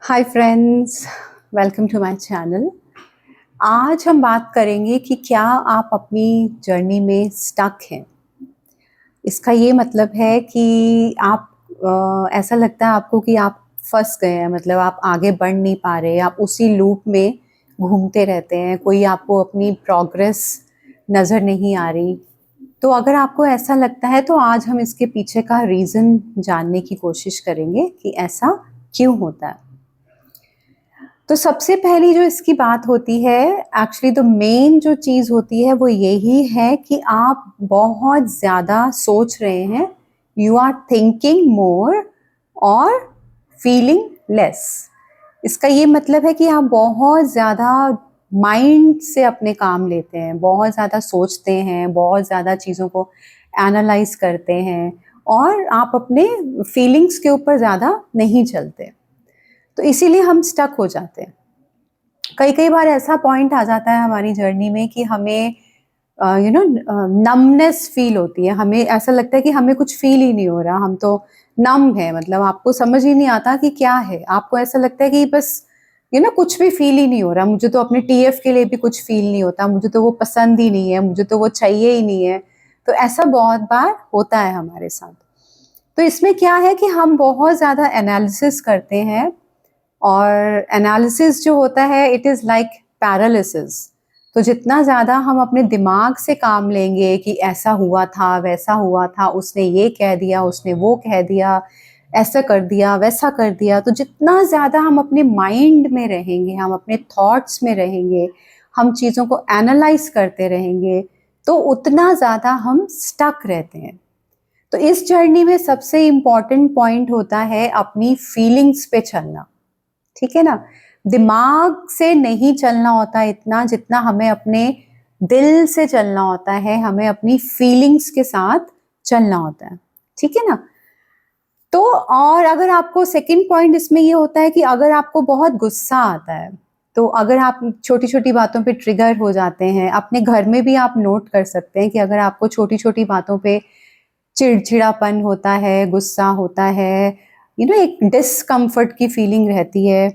Hi friends, welcome to my channel. आज हम बात करेंगे कि क्या आप अपनी जर्नी में स्टक हैं। इसका ये मतलब है कि आप ऐसा लगता है आपको कि आप फंस गए हैं, मतलब आप आगे बढ़ नहीं पा रहे, आप उसी लूप में घूमते रहते हैं, कोई आपको अपनी प्रोग्रेस नज़र नहीं आ रही। तो अगर आपको ऐसा लगता है तो आज हम इसके पीछे का रीज़न जानने की कोशिश करेंगे कि ऐसा क्यों होता है। तो सबसे पहली जो इसकी बात होती है, एक्चुअली द मेन जो चीज़ होती है वो यही है कि आप बहुत ज़्यादा सोच रहे हैं। यू आर थिंकिंग मोर और फीलिंग लेस। इसका ये मतलब है कि आप बहुत ज़्यादा माइंड से अपने काम लेते हैं, बहुत ज़्यादा सोचते हैं, बहुत ज़्यादा चीज़ों को एनालाइज करते हैं और आप अपने फीलिंग्स के ऊपर ज़्यादा नहीं चलते। तो इसीलिए हम स्टक हो जाते हैं। कई कई बार ऐसा पॉइंट आ जाता है हमारी जर्नी में कि हमें नमनेस फील होती है। हमें ऐसा लगता है कि हमें कुछ फील ही नहीं हो रहा, हम तो नम है, मतलब आपको समझ ही नहीं आता कि क्या है। आपको ऐसा लगता है कि बस कुछ भी फील ही नहीं हो रहा। मुझे तो अपने टीएफ के लिए भी कुछ फील नहीं होता, मुझे तो वो पसंद ही नहीं है, मुझे तो वो चाहिए ही नहीं है। तो ऐसा बहुत बार होता है हमारे साथ। तो इसमें क्या है कि हम बहुत ज़्यादा एनालिसिस करते हैं और एनालिसिस जो होता है इट इज़ लाइक पैरालिसिस। तो जितना ज़्यादा हम अपने दिमाग से काम लेंगे कि ऐसा हुआ था, वैसा हुआ था, उसने ये कह दिया, उसने वो कह दिया, ऐसा कर दिया, वैसा कर दिया, तो जितना ज़्यादा हम अपने माइंड में रहेंगे, हम अपने थॉट्स में रहेंगे, हम चीज़ों को एनालाइज करते रहेंगे, तो उतना ज़्यादा हम स्टक रहते हैं। तो इस जर्नी में सबसे इम्पॉर्टेंट पॉइंट होता है अपनी फीलिंग्स पे चलना। ठीक है ना। दिमाग से नहीं चलना होता इतना जितना हमें अपने दिल से चलना होता है, हमें अपनी फीलिंग्स के साथ चलना होता है। ठीक है ना। तो और अगर आपको सेकंड पॉइंट इसमें ये होता है कि अगर आपको बहुत गुस्सा आता है, तो अगर आप छोटी छोटी बातों पे ट्रिगर हो जाते हैं, अपने घर में भी आप नोट कर सकते हैं कि अगर आपको छोटी छोटी बातों पे चिड़चिड़ापन होता है, गुस्सा होता है, एक डिस्कम्फर्ट की फीलिंग रहती है,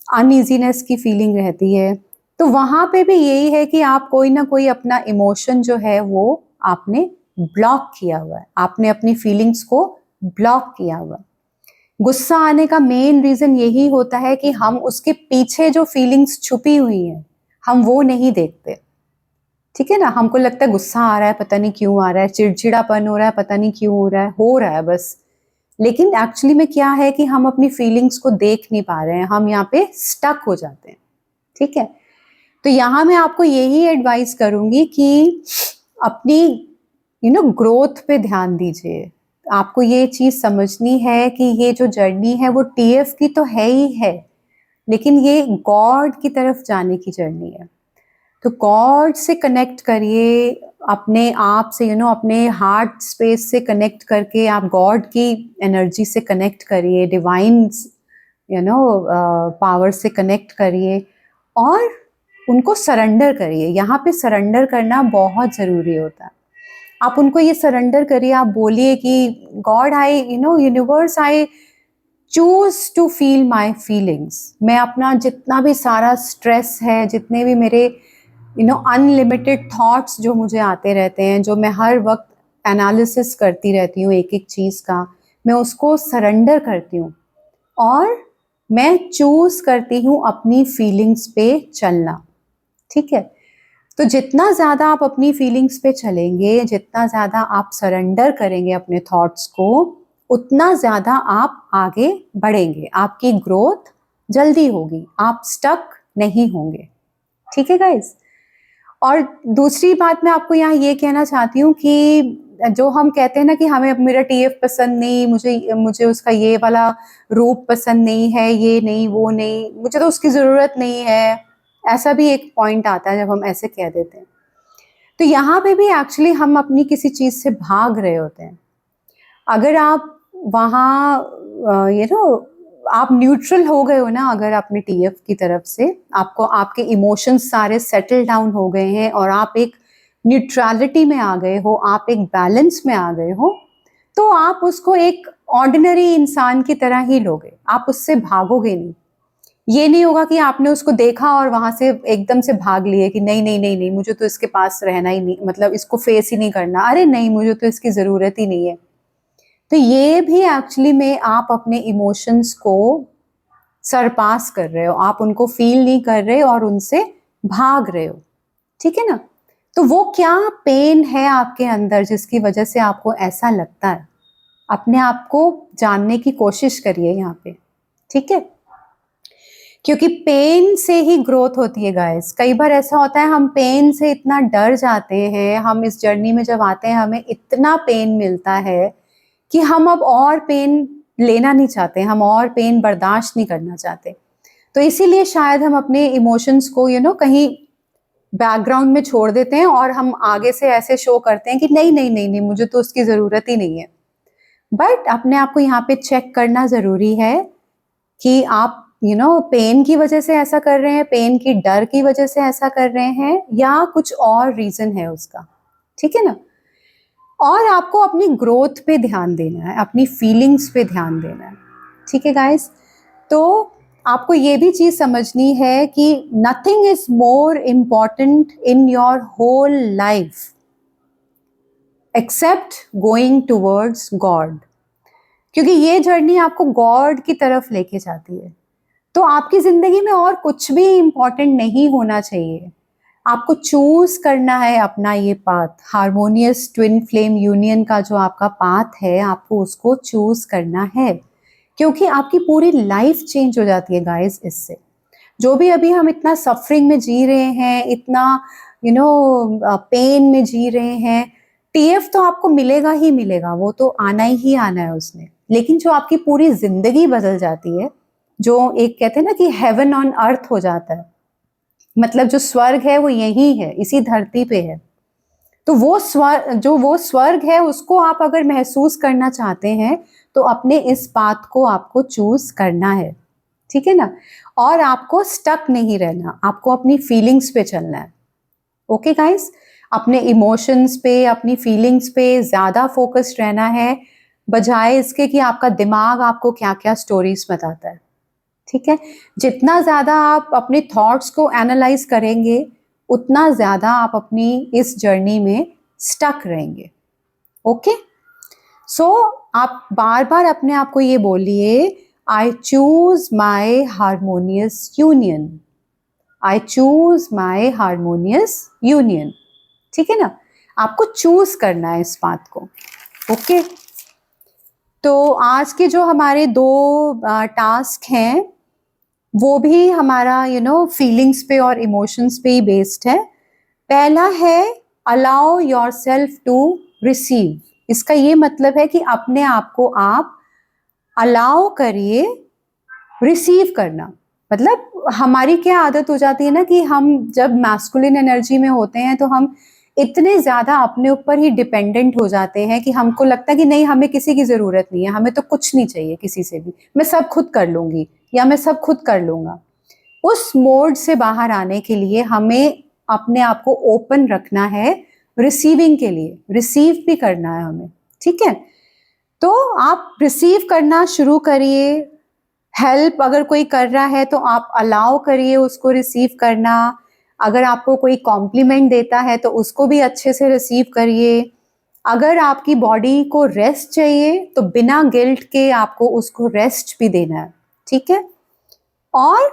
अनईजीनेस की फीलिंग रहती है, तो वहाँ पे भी यही है कि आप कोई ना कोई अपना इमोशन जो है वो आपने ब्लॉक किया हुआ है, आपने अपनी फीलिंग्स को ब्लॉक किया हुआ है। गुस्सा आने का मेन रीज़न यही होता है कि हम उसके पीछे जो फीलिंग्स छुपी हुई हैं, हम वो नहीं देखते। ठीक है ना। हमको लगता है गुस्सा आ रहा है, पता नहीं क्यों आ रहा है, चिड़चिड़ापन हो रहा है, पता नहीं क्यों हो रहा है बस। लेकिन एक्चुअली में क्या है कि हम अपनी फीलिंग्स को देख नहीं पा रहे हैं, हम यहाँ पे स्टक हो जाते हैं। ठीक है। तो यहाँ मैं आपको यही एडवाइस करूंगी कि अपनी ग्रोथ पे ध्यान दीजिए। आपको ये चीज समझनी है कि ये जो जर्नी है वो टीएफ की तो है ही है, लेकिन ये गॉड की तरफ जाने की जर्नी है। तो गॉड से कनेक्ट करिए, अपने आप से अपने हार्ट स्पेस से कनेक्ट करके आप गॉड की एनर्जी से कनेक्ट करिए, डिवाइन पावर से कनेक्ट करिए और उनको सरेंडर करिए। यहाँ पे सरेंडर करना बहुत ज़रूरी होता है। आप उनको ये सरेंडर करिए, आप बोलिए कि God I universe I choose to feel my feelings. मैं अपना जितना भी सारा स्ट्रेस है, जितने भी मेरे अनलिमिटेड थॉट्स जो मुझे आते रहते हैं, जो मैं हर वक्त एनालिसिस करती रहती हूँ एक एक चीज़ का, मैं उसको सरेंडर करती हूँ और मैं चूज करती हूँ अपनी फीलिंग्स पे चलना। ठीक है। तो जितना ज़्यादा आप अपनी फीलिंग्स पे चलेंगे, जितना ज़्यादा आप सरेंडर करेंगे अपने थॉट्स को, उतना ज़्यादा आप आगे बढ़ेंगे, आपकी ग्रोथ जल्दी होगी, आप स्टक नहीं होंगे। ठीक है गाइस। और दूसरी बात मैं आपको यहाँ ये कहना चाहती हूँ कि जो हम कहते हैं ना कि हमें मेरा टीएफ पसंद नहीं, मुझे मुझे उसका ये वाला रूप पसंद नहीं है, ये नहीं, वो नहीं, मुझे तो उसकी ज़रूरत नहीं है, ऐसा भी एक पॉइंट आता है जब हम ऐसे कह देते हैं। तो यहाँ पे भी एक्चुअली हम अपनी किसी चीज़ से भाग रहे होते हैं। अगर आप वहाँ आप न्यूट्रल हो गए हो ना, अगर अपने टीएफ की तरफ से आपको आपके इमोशंस सारे सेटल डाउन हो गए हैं और आप एक न्यूट्रलिटी में आ गए हो, आप एक बैलेंस में आ गए हो, तो आप उसको एक ऑर्डिनरी इंसान की तरह ही लोगे, आप उससे भागोगे नहीं। ये नहीं होगा कि आपने उसको देखा और वहां से एकदम से भाग लिए कि नहीं नहीं नहीं नहीं, मुझे तो इसके पास रहना ही नहीं, मतलब इसको फेस ही नहीं करना, अरे नहीं मुझे तो इसकी जरूरत ही नहीं है। तो ये भी एक्चुअली में आप अपने इमोशंस को सरपास कर रहे हो, आप उनको फील नहीं कर रहे और उनसे भाग रहे हो, ठीक है ना। तो वो क्या पेन है आपके अंदर जिसकी वजह से आपको ऐसा लगता है, अपने आप को जानने की कोशिश करिए यहाँ पे, ठीक है। क्योंकि पेन से ही ग्रोथ होती है गाइस। कई बार ऐसा होता है हम पेन से इतना डर जाते हैं, हम इस जर्नी में जब आते हैं हमें इतना पेन मिलता है कि हम अब और पेन लेना नहीं चाहते, हम और पेन बर्दाश्त नहीं करना चाहते। तो इसीलिए शायद हम अपने इमोशंस को कहीं बैकग्राउंड में छोड़ देते हैं और हम आगे से ऐसे शो करते हैं कि नहीं नहीं नहीं नहीं, मुझे तो उसकी ज़रूरत ही नहीं है। बट अपने आप को यहाँ पे चेक करना ज़रूरी है कि आप पेन की वजह से ऐसा कर रहे हैं, पेन की डर की वजह से ऐसा कर रहे हैं, या कुछ और रीज़न है उसका, ठीक है ना। और आपको अपनी ग्रोथ पे ध्यान देना है, अपनी फीलिंग्स पे ध्यान देना है, ठीक है गाइस। तो आपको ये भी चीज़ समझनी है कि nothing is more important in your whole life except going towards God, क्योंकि ये जर्नी आपको गॉड की तरफ लेके जाती है। तो आपकी जिंदगी में और कुछ भी इम्पॉर्टेंट नहीं होना चाहिए। आपको चूज करना है अपना ये path, harmonious twin flame union का जो आपका पाथ है, आपको उसको चूज करना है, क्योंकि आपकी पूरी लाइफ चेंज हो जाती है गाइस इससे। जो भी अभी हम इतना सफरिंग में जी रहे हैं, इतना पेन में जी रहे हैं, टीएफ तो आपको मिलेगा ही मिलेगा, वो तो आना ही आना है उसने। लेकिन जो आपकी पूरी जिंदगी बदल जाती है, जो एक कहते हैं ना कि हेवन ऑन अर्थ हो जाता है, मतलब जो स्वर्ग है वो यही है, इसी धरती पे है। तो वो स्वर्ग है, उसको आप अगर महसूस करना चाहते हैं तो अपने इस पाथ को आपको चूज करना है, ठीक है ना। और आपको स्टक नहीं रहना, आपको अपनी फीलिंग्स पे चलना है। ओके गाइस, अपने इमोशंस पे, अपनी फीलिंग्स पे ज्यादा फोकस्ड रहना है, बजाय इसके कि आपका दिमाग आपको क्या क्या स्टोरीज बताता है, ठीक है। जितना ज्यादा आप अपने थॉट्स को एनालाइज करेंगे, उतना ज्यादा आप अपनी इस जर्नी में स्टक रहेंगे। ओके, सो आप बार बार अपने आप को ये बोलिए, I choose my harmonious union, I choose my harmonious union, ठीक है ना। आपको चूज करना है इस बात को। ओके, तो आज के जो हमारे दो टास्क हैं वो भी हमारा फीलिंग्स पे और इमोशंस पे ही बेस्ड है। पहला है allow yourself to receive. इसका ये मतलब है कि अपने आप को आप अलाउ करिए रिसीव करना। मतलब हमारी क्या आदत हो जाती है ना कि हम जब मैस्कुलिन एनर्जी में होते हैं तो हम इतने ज्यादा अपने ऊपर ही डिपेंडेंट हो जाते हैं कि हमको लगता है कि नहीं, हमें किसी की जरूरत नहीं है, हमें तो कुछ नहीं चाहिए किसी से भी, मैं सब खुद कर लूंगी या मैं सब खुद कर लूंगा। उस मोड से बाहर आने के लिए हमें अपने आप को ओपन रखना है रिसीविंग के लिए, रिसीव भी करना है हमें, ठीक है। तो आप रिसीव करना शुरू करिए। हेल्प अगर कोई कर रहा है तो आप अलाउ करिए उसको रिसीव करना। अगर आपको कोई कॉम्प्लीमेंट देता है तो उसको भी अच्छे से रिसीव करिए। अगर आपकी बॉडी को रेस्ट चाहिए तो बिना गिल्ट के आपको उसको रेस्ट भी देना है, ठीक है। और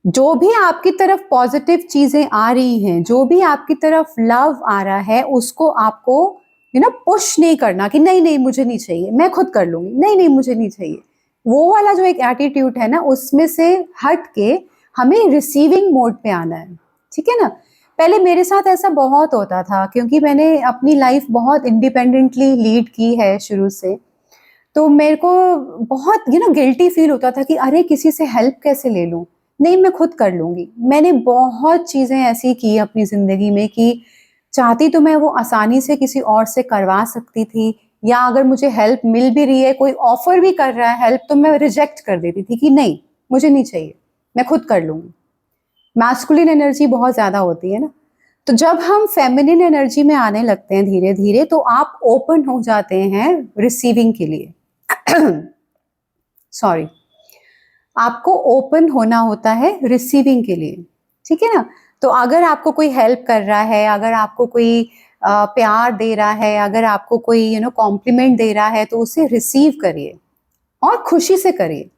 जो भी आपकी तरफ पॉजिटिव चीजें आ रही हैं, जो भी आपकी तरफ लव आ रहा है, उसको आपको पुश नहीं करना कि नहीं नहीं मुझे नहीं चाहिए, मैं खुद कर लूंगी, नहीं नहीं मुझे नहीं चाहिए। वो वाला जो एक एटीट्यूड है ना, उसमें से हट के हमें रिसीविंग मोड पे आना है, ठीक है ना। पहले मेरे साथ ऐसा बहुत होता था क्योंकि मैंने अपनी लाइफ बहुत इंडिपेंडेंटली लीड की है शुरू से। तो मेरे को बहुत गिल्टी फील होता था कि अरे किसी से हेल्प कैसे ले लूं, नहीं मैं खुद कर लूंगी। मैंने बहुत चीजें ऐसी की अपनी जिंदगी में कि चाहती तो मैं वो आसानी से किसी और से करवा सकती थी, या अगर मुझे हेल्प मिल भी रही है, कोई ऑफर भी कर रहा है हेल्प, तो मैं रिजेक्ट कर देती थी कि नहीं मुझे नहीं चाहिए, मैं खुद कर लूंगी। मैस्कुलिन एनर्जी बहुत ज्यादा होती है ना। तो जब हम फेमिनिन एनर्जी में आने लगते हैं धीरे धीरे, तो आप ओपन हो जाते हैं रिसीविंग के लिए। सॉरी। आपको ओपन होना होता है रिसीविंग के लिए, ठीक है ना। तो अगर आपको कोई हेल्प कर रहा है, अगर आपको कोई प्यार दे रहा है, अगर आपको कोई कॉम्प्लीमेंट दे रहा है, तो उसे रिसीव करिए और खुशी से करिए,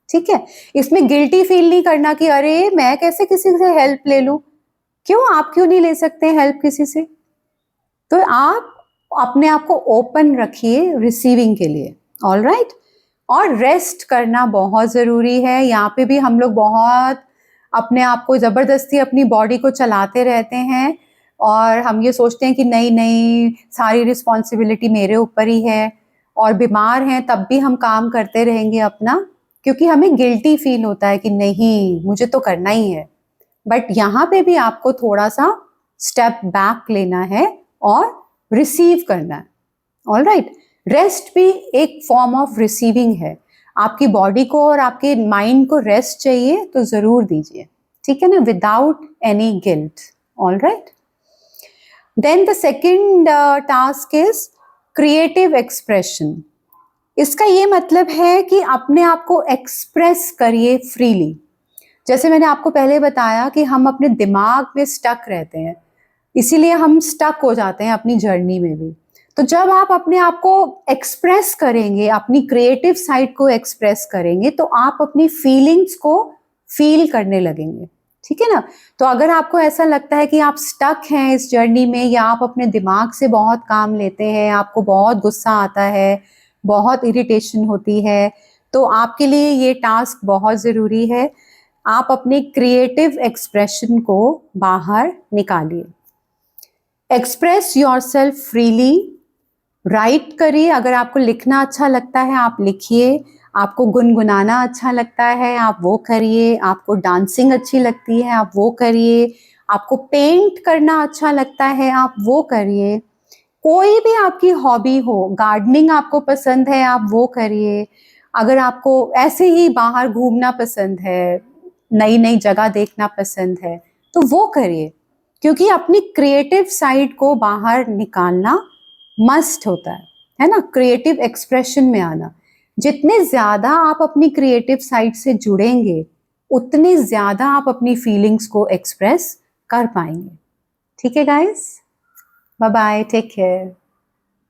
ठीक है। इसमें गिल्टी फील नहीं करना कि अरे मैं कैसे किसी से हेल्प ले लूं, आप क्यों नहीं ले सकते हेल्प किसी से। तो आप अपने आप को ओपन रखिए रिसीविंग के लिए, ऑल राइट। और रेस्ट करना बहुत ज़रूरी है। यहाँ पे भी हम लोग बहुत अपने आप को ज़बरदस्ती अपनी बॉडी को चलाते रहते हैं और हम ये सोचते हैं कि नहीं नहीं सारी रिस्पॉन्सिबिलिटी मेरे ऊपर ही है, और बीमार हैं तब भी हम काम करते रहेंगे अपना, क्योंकि हमें गिल्टी फील होता है कि नहीं मुझे तो करना ही है। बट यहाँ पे भी आपको थोड़ा सा स्टेप बैक लेना है और रिसीव करना है, ऑल राइट। रेस्ट भी एक फॉर्म ऑफ रिसीविंग है। आपकी बॉडी को और आपके माइंड को रेस्ट चाहिए तो जरूर दीजिए, ठीक है ना, without any guilt, all right. Then the second task is creative expression. इसका ये मतलब है कि अपने आप को एक्सप्रेस करिए फ्रीली। जैसे मैंने आपको पहले बताया कि हम अपने दिमाग में स्टक रहते हैं, इसीलिए हम स्टक हो जाते हैं अपनी जर्नी में भी। तो जब आप अपने आप को एक्सप्रेस करेंगे, अपनी क्रिएटिव साइड को एक्सप्रेस करेंगे, तो आप अपनी फीलिंग्स को फील करने लगेंगे, ठीक है ना। तो अगर आपको ऐसा लगता है कि आप स्टक हैं इस जर्नी में, या आप अपने दिमाग से बहुत काम लेते हैं, आपको बहुत गुस्सा आता है, बहुत इरिटेशन होती है, तो आपके लिए ये टास्क बहुत ज़रूरी है। आप अपने क्रिएटिव एक्सप्रेशन को बाहर निकालिए। Express yourself freely. राइट करिए, अगर आपको लिखना अच्छा लगता है आप लिखिए, आपको गुनगुनाना अच्छा लगता है आप वो करिए, आपको डांसिंग अच्छी लगती है आप वो करिए, आपको पेंट करना अच्छा लगता है आप वो करिए। कोई भी आपकी हॉबी हो, गार्डनिंग आपको पसंद है आप वो करिए। अगर आपको ऐसे ही बाहर घूमना पसंद है, नई नई जगह देखना पसंद है, तो वो करिए, क्योंकि अपनी क्रिएटिव साइड को बाहर निकालना मस्ट होता है ना, क्रिएटिव एक्सप्रेशन में आना। जितने ज्यादा आप अपनी क्रिएटिव साइड से जुड़ेंगे, उतने ज्यादा आप अपनी फीलिंग्स को एक्सप्रेस कर पाएंगे, ठीक है guys. Bye bye, take care.